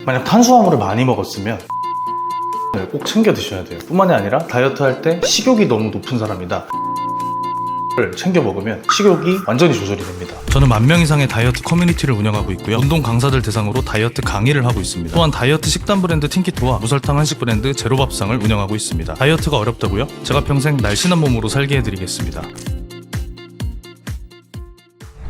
만약 탄수화물을 많이 먹었으면 꼭 챙겨 드셔야 돼요. 뿐만이 아니라 다이어트 할 때 식욕이 너무 높은 사람이다 를 챙겨 먹으면 식욕이 완전히 조절이 됩니다. 저는 10,000명 이상의 다이어트 커뮤니티를 운영하고 있고요. 운동 강사들 대상으로 다이어트 강의를 하고 있습니다. 또한 다이어트 식단 브랜드 틴키토와 무설탕 한식 브랜드 제로밥상을 운영하고 있습니다. 다이어트가 어렵다고요? 제가 평생 날씬한 몸으로 살게 해드리겠습니다.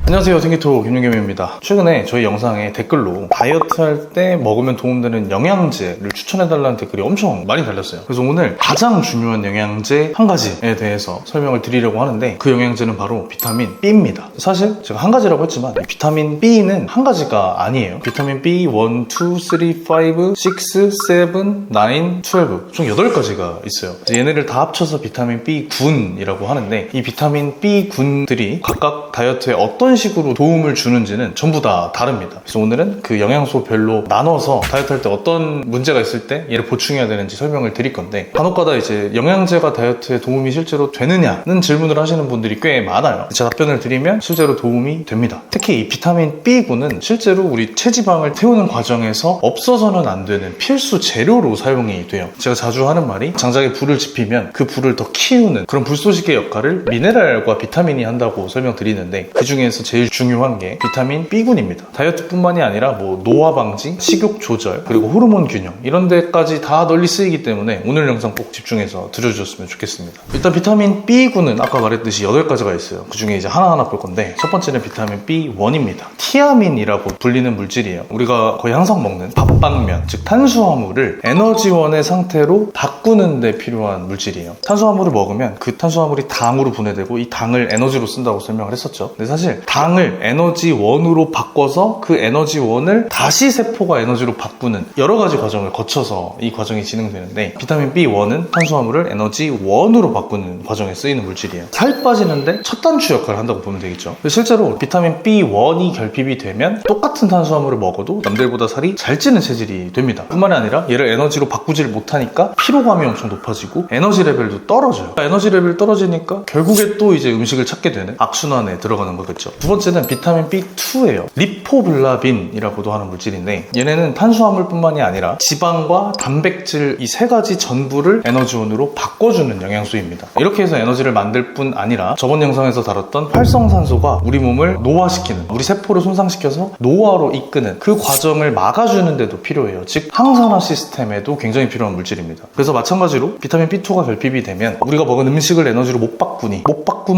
안녕하세요, 틴키토 김윤겸입니다. 최근에 저희 영상에 댓글로 다이어트 할 때 먹으면 도움되는 영양제를 추천해달라는 댓글이 엄청 많이 달렸어요. 그래서 오늘 가장 중요한 영양제 한 가지에 대해서 설명을 드리려고 하는데, 그 영양제는 바로 비타민 B입니다. 사실 제가 한 가지라고 했지만 비타민 B는 한 가지가 아니에요. 비타민 B 1, 2, 3, 5, 6, 7, 9, 12 총 8가지가 있어요. 얘네를 다 합쳐서 비타민 B군이라고 하는데, 이 비타민 B군들이 각각 다이어트에 어떤 식으로 도움을 주는지는 전부 다 다릅니다. 그래서 오늘은 그 영양소별로 나눠서 다이어트 할 때 어떤 문제가 있을 때 얘를 보충해야 되는지 설명을 드릴 건데, 간혹가다 이제 영양제가 다이어트에 도움이 실제로 되느냐는 질문을 하시는 분들이 꽤 많아요. 제가 답변을 드리면 실제로 도움이 됩니다. 특히 이 비타민 B군은 실제로 우리 체지방을 태우는 과정에서 없어서는 안 되는 필수 재료로 사용이 돼요. 제가 자주 하는 말이, 장작에 불을 지피면 그 불을 더 키우는 그런 불쏘시개 역할을 미네랄과 비타민이 한다고 설명드리는데, 그 중에서 제일 중요한 게 비타민 B군입니다. 다이어트뿐만이 아니라 노화 방지, 식욕 조절, 그리고 호르몬 균형, 이런 데까지 다 널리 쓰이기 때문에 오늘 영상 꼭 집중해서 들어주셨으면 좋겠습니다. 일단 비타민 B군은 아까 말했듯이 8가지가 있어요. 그 중에 이제 하나하나 볼 건데, 첫 번째는 비타민 B1입니다. 티아민이라고 불리는 물질이에요. 우리가 거의 항상 먹는 밥방면, 즉 탄수화물을 에너지원의 상태로 바꾸는 데 필요한 물질이에요. 탄수화물을 먹으면 그 탄수화물이 당으로 분해되고, 이 당을 에너지로 쓴다고 설명을 했었죠. 근데 사실 당을 에너지원으로 바꿔서 그 에너지원을 다시 세포가 에너지로 바꾸는 여러 가지 과정을 거쳐서 이 과정이 진행되는데, 비타민 B1은 탄수화물을 에너지원으로 바꾸는 과정에 쓰이는 물질이에요. 살 빠지는데 첫 단추 역할을 한다고 보면 되겠죠. 실제로 비타민 B1이 결핍이 되면 똑같은 탄수화물을 먹어도 남들보다 살이 잘 찌는 체질이 됩니다. 뿐만이 아니라 얘를 에너지로 바꾸지를 못하니까 피로감이 엄청 높아지고 에너지 레벨도 떨어져요. 에너지 레벨이 떨어지니까 결국에 또 이제 음식을 찾게 되는 악순환에 들어가는 거겠죠. 두 번째는 비타민 B2예요. 리포블라빈이라고도 하는 물질인데, 얘네는 탄수화물뿐만이 아니라 지방과 단백질, 이 3가지 전부를 에너지원으로 바꿔주는 영양소입니다. 이렇게 해서 에너지를 만들 뿐 아니라 저번 영상에서 다뤘던 활성산소가 우리 몸을 노화시키는, 우리 세포를 손상시켜서 노화로 이끄는 그 과정을 막아주는 데도 필요해요. 즉 항산화 시스템에도 굉장히 필요한 물질입니다. 그래서 마찬가지로 비타민 B2가 결핍이 되면 우리가 먹은 음식을 에너지로 못 바꾼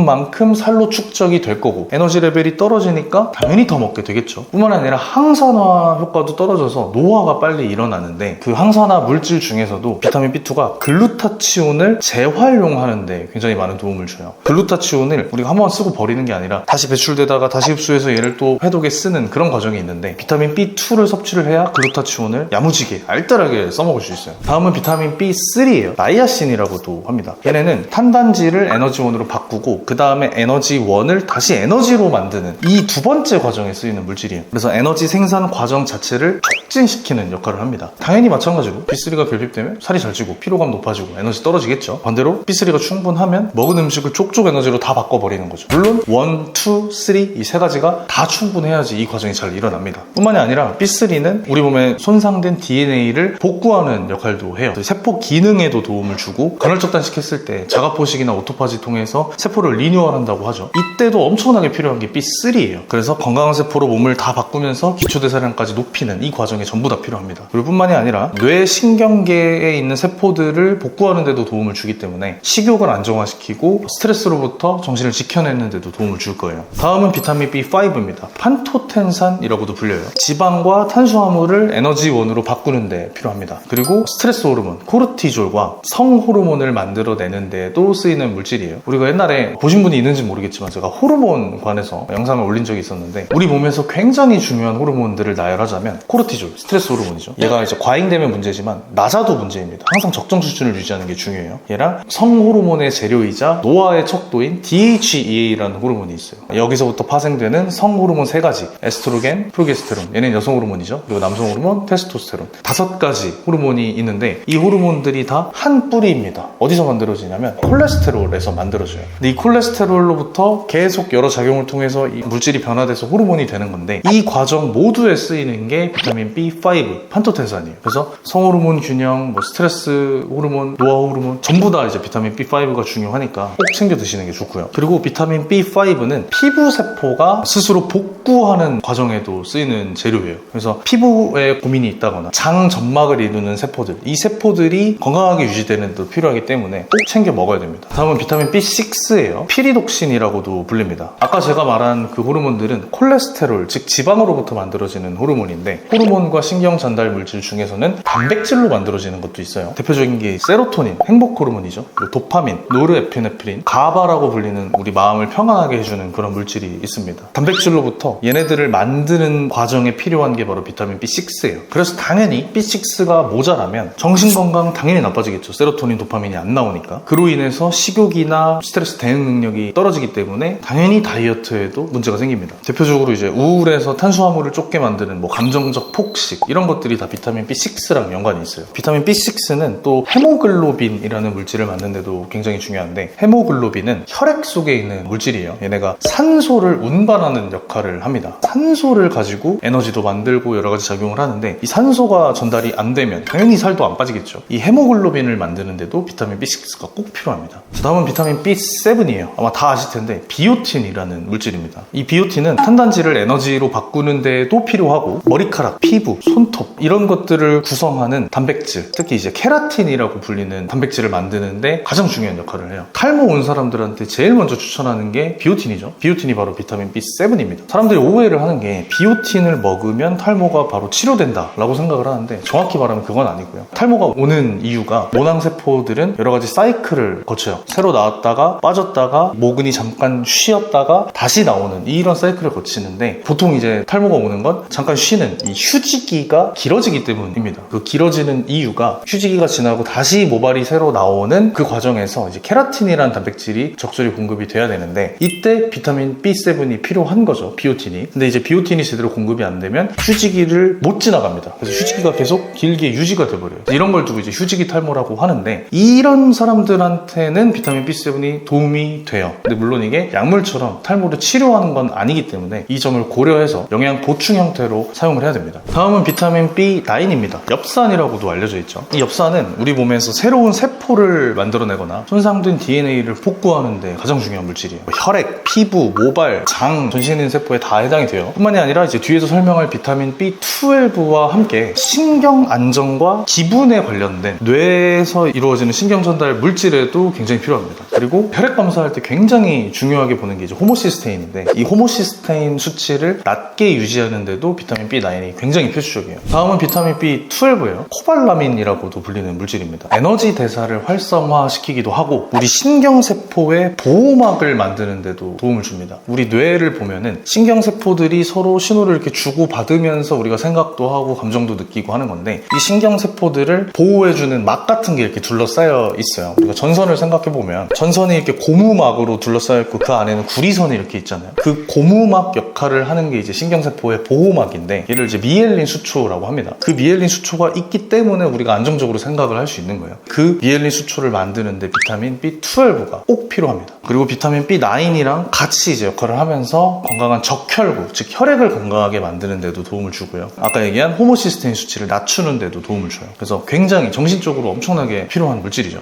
만큼 살로 축적이 될 거고, 에너지 레벨이 떨어지니까 당연히 더 먹게 되겠죠. 뿐만 아니라 항산화 효과도 떨어져서 노화가 빨리 일어나는데, 그 항산화 물질 중에서도 비타민 B2가 글루타치온을 재활용하는 데 굉장히 많은 도움을 줘요. 글루타치온을 우리가 한번 쓰고 버리는 게 아니라 다시 배출되다가 다시 흡수해서 얘를 또 해독에 쓰는 그런 과정이 있는데, 비타민 B2를 섭취를 해야 글루타치온을 야무지게 알뜰하게 써먹을 수 있어요. 다음은 비타민 B3예요. 나이아신이라고도 합니다. 얘네는 탄단지를 에너지원으로 바꾸고 그 다음에 에너지원을 다시 에너지로 만드는 이 두 번째 과정에 쓰이는 물질이에요. 그래서 에너지 생산 과정 자체를 촉진시키는 역할을 합니다. 당연히 마찬가지로 B3가 결핍되면 살이 잘 찌고 피로감 높아지고 에너지 떨어지겠죠. 반대로 B3가 충분하면 먹은 음식을 쪽쪽 에너지로 다 바꿔버리는 거죠. 물론 1, 2, 3 이 3가지가 다 충분해야지 이 과정이 잘 일어납니다. 뿐만이 아니라 B3는 우리 몸에 손상된 DNA를 복구하는 역할도 해요. 세포 기능에도 도움을 주고, 간헐적 단식했을 때 자가포식이나 오토파지 통해서 세포를 리뉴얼한다고 하죠. 이때도 엄청나게 필요한 게 B3예요. 그래서 건강한 세포로 몸을 다 바꾸면서 기초대사량까지 높이는 이 과정이 전부 다 필요합니다. 그리고 뿐만이 아니라 뇌신경계에 있는 세포들을 복구하는 데도 도움을 주기 때문에 식욕을 안정화시키고 스트레스로부터 정신을 지켜내는 데도 도움을 줄 거예요. 다음은 비타민 B5입니다. 판토텐산이라고도 불려요. 지방과 탄수화물을 에너지원으로 바꾸는 데 필요합니다. 그리고 스트레스 호르몬 코르티졸과 성호르몬을 만들어내는 데도 쓰이는 물질이에요. 우리가 옛날에 보신 분이 있는지 모르겠지만 제가 호르몬 관해서 영상을 올린 적이 있었는데, 우리 몸에서 굉장히 중요한 호르몬들을 나열하자면 코르티졸, 스트레스 호르몬이죠. 얘가 이제 과잉되면 문제지만 낮아도 문제입니다. 항상 적정 수준을 유지하는 게 중요해요. 얘랑 성호르몬의 재료이자 노화의 척도인 DHEA라는 호르몬이 있어요. 여기서부터 파생되는 성호르몬 3가지, 에스트로겐, 프로게스테론, 얘는 여성 호르몬이죠. 그리고 남성 호르몬, 테스토스테론, 5가지 호르몬이 있는데, 이 호르몬들이 다 한 뿌리입니다. 어디서 만들어지냐면 콜레스테롤에서 만들어져요. 근데 이 콜레스테롤로부터 계속 여러 작용을 통해서 중에서 이 물질이 변화돼서 호르몬이 되는 건데, 이 과정 모두에 쓰이는 게 비타민 B5 판토텐산이에요. 그래서 성호르몬 균형, 스트레스 호르몬, 노화 호르몬 전부 다 이제 비타민 B5가 중요하니까 꼭 챙겨 드시는 게 좋고요. 그리고 비타민 B5는 피부 세포가 스스로 복구하는 과정에도 쓰이는 재료예요. 그래서 피부에 고민이 있다거나 장 점막을 이루는 세포들, 이 세포들이 건강하게 유지되는 데 필요하기 때문에 꼭 챙겨 먹어야 됩니다. 다음은 비타민 B6예요. 피리독신이라고도 불립니다. 아까 제가 말한 그 호르몬들은 콜레스테롤, 즉 지방으로부터 만들어지는 호르몬인데, 호르몬과 신경 전달 물질 중에서는 단백질로 만들어지는 것도 있어요. 대표적인 게 세로토닌, 행복 호르몬이죠. 그리고 도파민, 노르에피네프린, 가바라고 불리는 우리 마음을 평안하게 해주는 그런 물질이 있습니다. 단백질로부터 얘네들을 만드는 과정에 필요한 게 바로 비타민 B6예요. 그래서 당연히 B6가 모자라면 정신건강 당연히 나빠지겠죠. 세로토닌, 도파민이 안 나오니까. 그로 인해서 식욕이나 스트레스 대응 능력이 떨어지기 때문에 당연히 다이어트에도 문제가 생깁니다. 대표적으로 이제 우울해서 탄수화물을 쫓게 만드는 감정적 폭식, 이런 것들이 다 비타민 B6랑 연관이 있어요. 비타민 B6는 또 헤모글로빈이라는 물질을 만드는데도 굉장히 중요한데, 헤모글로빈은 혈액 속에 있는 물질이에요. 얘네가 산소를 운반하는 역할을 합니다. 산소를 가지고 에너지도 만들고 여러 가지 작용을 하는데, 이 산소가 전달이 안 되면 당연히 살도 안 빠지겠죠. 이 헤모글로빈을 만드는데도 비타민 B6가 꼭 필요합니다. 다음은 비타민 B7이에요. 아마 다 아실 텐데 비오틴이라는 물질입니다. 이 비오틴은 탄단지를 에너지로 바꾸는 데도 필요하고, 머리카락, 피부, 손톱 이런 것들을 구성하는 단백질, 특히 이제 케라틴이라고 불리는 단백질을 만드는데 가장 중요한 역할을 해요. 탈모 온 사람들한테 제일 먼저 추천하는 게 비오틴이죠. 비오틴이 바로 비타민 B7입니다. 사람들이 오해를 하는 게 비오틴을 먹으면 탈모가 바로 치료된다 라고 생각을 하는데, 정확히 말하면 그건 아니고요. 탈모가 오는 이유가 모낭세포들은 여러 가지 사이클을 거쳐요. 새로 나왔다가 빠졌다가 모근이 잠깐 쉬었다가 다시 나오는 이런 사이클을 거치는데, 보통 이제 탈모가 오는 건 잠깐 쉬는 이 휴지기가 길어지기 때문입니다. 그 길어지는 이유가 휴지기가 지나고 다시 모발이 새로 나오는 그 과정에서 이제 케라틴이라는 단백질이 적절히 공급이 돼야 되는데, 이때 비타민 B7이 필요한 거죠. 비오틴이. 근데 이제 비오틴이 제대로 공급이 안 되면 휴지기를 못 지나갑니다. 그래서 휴지기가 계속 길게 유지가 돼버려요. 이런 걸 두고 이제 휴지기 탈모라고 하는데, 이런 사람들한테는 비타민 B7이 도움이 돼요. 근데 물론 이게 약물처럼 탈모를 치료하는 건 아니기 때문에 이 점을 고려해서 영양 보충 형태로 사용을 해야 됩니다. 다음은 비타민 B9입니다. 엽산이라고도 알려져 있죠. 이 엽산은 우리 몸에서 새로운 세포를 만들어내거나 손상된 DNA를 복구하는 데 가장 중요한 물질이에요. 혈액, 피부, 모발, 장, 전신인 세포에 다 해당이 돼요. 뿐만이 아니라 이제 뒤에서 설명할 비타민 B12와 함께 신경 안정과 기분에 관련된 뇌에서 이루어지는 신경 전달 물질에도 굉장히 필요합니다. 그리고 혈액 검사할 때 굉장히 중요하게 보는 게 이제 호모시스테인인데, 이 호모시스테인 수치를 낮게 유지하는데도 비타민 B9이 굉장히 필수적이에요. 다음은 비타민 B12예요. 코발라민이라고도 불리는 물질입니다. 에너지 대사를 활성화시키기도 하고, 우리 신경세포의 보호막을 만드는 데도 도움을 줍니다. 우리 뇌를 보면은 신경세포들이 서로 신호를 이렇게 주고받으면서 우리가 생각도 하고 감정도 느끼고 하는 건데, 이 신경세포들을 보호해주는 막 같은 게 이렇게 둘러싸여 있어요. 우리가 전선을 생각해보면 전선이 이렇게 고무막으로 둘러싸여 있고, 그 안에는 구리선이 이렇게 있잖아요. 그 고무막 역할을 하는 게 이제 신경세포의 보호막인데, 얘를 이제 미엘린 수초라고 합니다. 그 미엘린 수초가 있기 때문에 우리가 안정적으로 생각을 할 수 있는 거예요. 그 미엘린 수초를 만드는데 비타민 B12가 꼭 필요합니다. 그리고 비타민 B9이랑 같이 이제 역할을 하면서 건강한 적혈구, 즉 혈액을 건강하게 만드는 데도 도움을 주고요. 아까 얘기한 호모시스테인 수치를 낮추는 데도 도움을 줘요. 그래서 굉장히 정신적으로 엄청나게 필요한 물질이죠.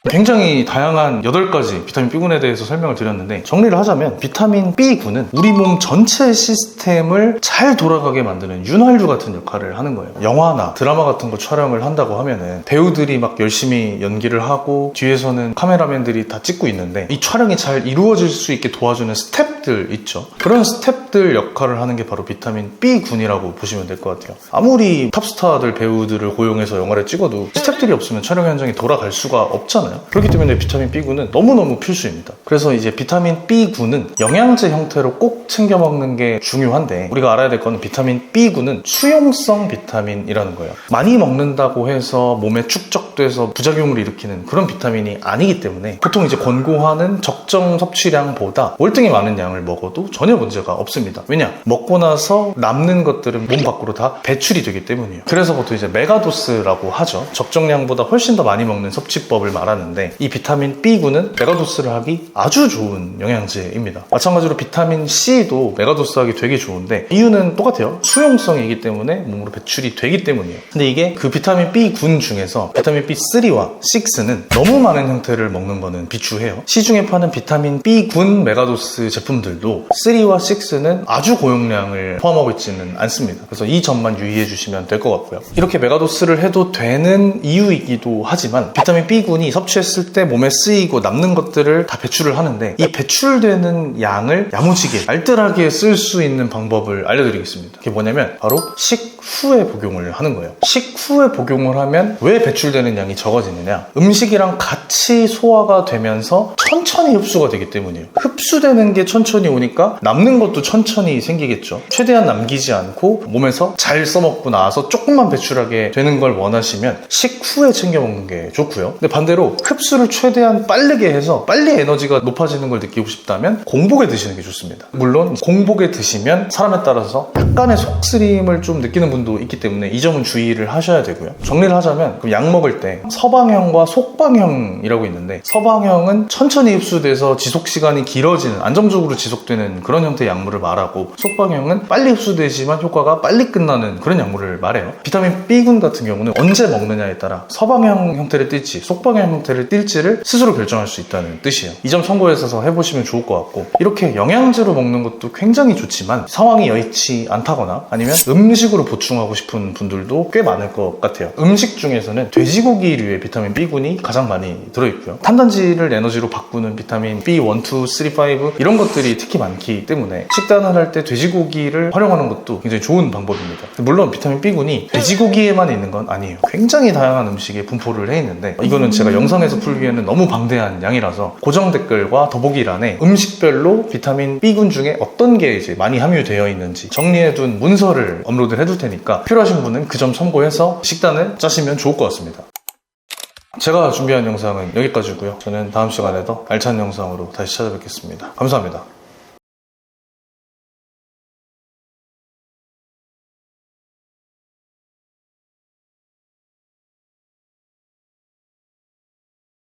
굉장히 다양한 8가지 비타민 B군에 대해서 설명을 드렸는데, 정리를 하자면 비타민 B군은 우리 몸 전체 시스템을 잘 돌아가게 만드는 윤활유 같은 역할을 하는 거예요. 영화나 드라마 같은 거 촬영을 한다고 하면은 배우들이 막 열심히 연기를 하고 뒤에서는 카메라맨들이 다 찍고 있는데, 이 촬영이 잘 이루어질 수 있게 도와주는 스텝들 있죠. 그런 스텝들 역할을 하는 게 바로 비타민 B군이라고 보시면 될 것 같아요. 아무리 탑스타들 배우들을 고용해서 영화를 찍어도 스텝들이 없으면 촬영 현장이 돌아갈 수가 없잖아요. 그렇기 때문에 비타민 B군은 너무너무 필수입니다. 그래서 이제 비타민 B군은 영양제 형태로 꼭 챙겨 먹는 게 중요한데, 우리가 알아야 될 거는 비타민 B군은 수용성 비타민이라는 거예요. 많이 먹는다고 해서 몸에 축적돼서 부작용을 일으키는 그런 비타민이 아니기 때문에 보통 이제 권고하는 적정 섭취량보다 월등히 많은 양을 양을 먹어도 전혀 문제가 없습니다. 왜냐? 먹고 나서 남는 것들은 몸 밖으로 다 배출이 되기 때문이에요. 그래서 보통 이제 메가도스라고 하죠. 적정량보다 훨씬 더 많이 먹는 섭취법을 말하는데, 이 비타민 B군은 메가도스를 하기 아주 좋은 영양제입니다. 마찬가지로 비타민 C도 메가도스 하기 되게 좋은데, 이유는 똑같아요. 수용성이기 때문에 몸으로 배출이 되기 때문이에요. 근데 이게 그 비타민 B군 중에서 비타민 B3와 6는 너무 많은 형태를 먹는 거는 비추해요. 시중에 파는 비타민 B군 메가도스 제품들도 3와 6는 아주 고용량을 포함하고 있지는 않습니다. 그래서 이 점만 유의해 주시면 될 것 같고요. 이렇게 메가도스를 해도 되는 이유이기도 하지만, 비타민 B군이 섭취했을 때 몸에 쓰이고 남는 것들을 다 배출을 하는데, 이 배출되는 양을 야무지게 알뜰하게 쓸 수 있는 방법을 알려드리겠습니다. 그게 뭐냐면 바로 식후에 복용을 하는 거예요. 식후에 복용을 하면 왜 배출되는 양이 적어지느냐? 음식이랑 같이 소화가 되면서 천천히 흡수가 되기 때문이에요. 흡수되는 게 천천히 오니까 남는 것도 천천히 생기겠죠. 최대한 남기지 않고 몸에서 잘 써먹고 나서 조금만 배출하게 되는 걸 원하시면 식후에 챙겨 먹는 게 좋고요. 근데 반대로 흡수를 최대한 빠르게 해서 빨리 에너지가 높아지는 걸 느끼고 싶다면 공복에 드시는 게 좋습니다. 물론 공복에 드시면 사람에 따라서 약간의 속쓰림을 좀 느끼는 분도 있기 때문에 이 점은 주의를 하셔야 되고요. 정리를 하자면 약 먹을 때 서방형과 속방형이라고 있는데, 서방형은 천천히 흡수돼서 지속시간이 길어지는, 안정적으로 지속되는 그런 형태의 약물을 말하고, 속방형은 빨리 흡수되지만 효과가 빨리 끝나는 그런 약물을 말해요. 비타민 B군 같은 경우는 언제 먹느냐에 따라 서방형 형태를 띨지 속방형 형태를 띨지를 스스로 결정할 수 있다는 뜻이에요. 이 점 참고해서 해보시면 좋을 것 같고, 이렇게 영양제로 먹는 것도 굉장히 좋지만 상황이 여의치 않다거나 아니면 음식으로 보충하고 싶은 분들도 꽤 많을 것 같아요. 음식 중에서는 돼지고기류의 비타민 B군이 가장 많이 들어있고요. 탄단지를 에너지로 바꾸는 비타민 B1, 2, 3, 5 이런 것들이 특히 많기 때문에 식단을 할 때 돼지고기를 활용하는 것도 굉장히 좋은 방법입니다. 물론 비타민 B군이 돼지고기에만 있는 건 아니에요. 굉장히 다양한 음식에 분포를 해 있는데, 이거는 제가 영상에서 풀기에는 너무 방대한 양이라서 고정 댓글과 더보기란에 음식별로 비타민 B군 중에 어떤 게 이제 많이 함유되어 있는지 정리해둔 문서를 업로드를 해둘 테니까 필요하신 분은 그 점 참고해서 식단을 짜시면 좋을 것 같습니다. 제가 준비한 영상은 여기까지고요. 저는 다음 시간에도 알찬 영상으로 다시 찾아뵙겠습니다. 감사합니다.